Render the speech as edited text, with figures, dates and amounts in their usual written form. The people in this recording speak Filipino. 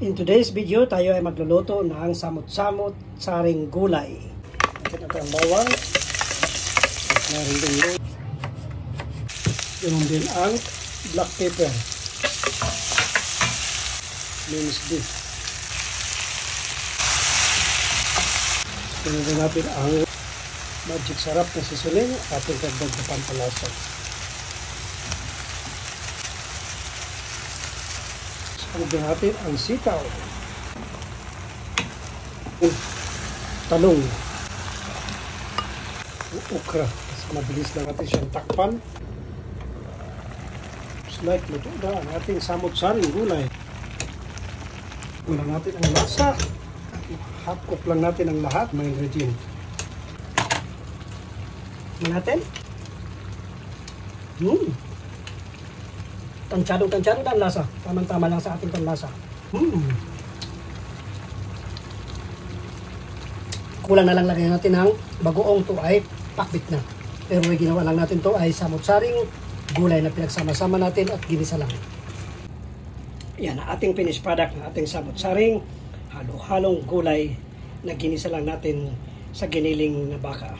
In today's video, tayo ay magluluto ng samut-samut saring gulay. Natin natin ang bawang. Ganun din ang black pepper. Minced beef. Ganun din natin ang magic sarap na sisiling ating dagdag na pampalasa. Lagyan natin ang sitaw, talong, okra. Kasi mabilis lang natin siyang takpan. Like luto na ang ating samut-saring gulay. Kulang natin ang lasa. Half cook lang natin ang lahat ng ingredient. Natin. Tansyado-tansyado na ang lasa. Tamang-tama lang sa ating panlasa. Kulang na lang lagyan natin ng bagoong to ay pakbit na. Pero may ginawa lang natin to ay samut-saring gulay na pinagsama-sama natin at ginisa lang. Yan ang ating finished product ng ating samut-saring halo-halong gulay na ginisa lang natin sa giniling na baka.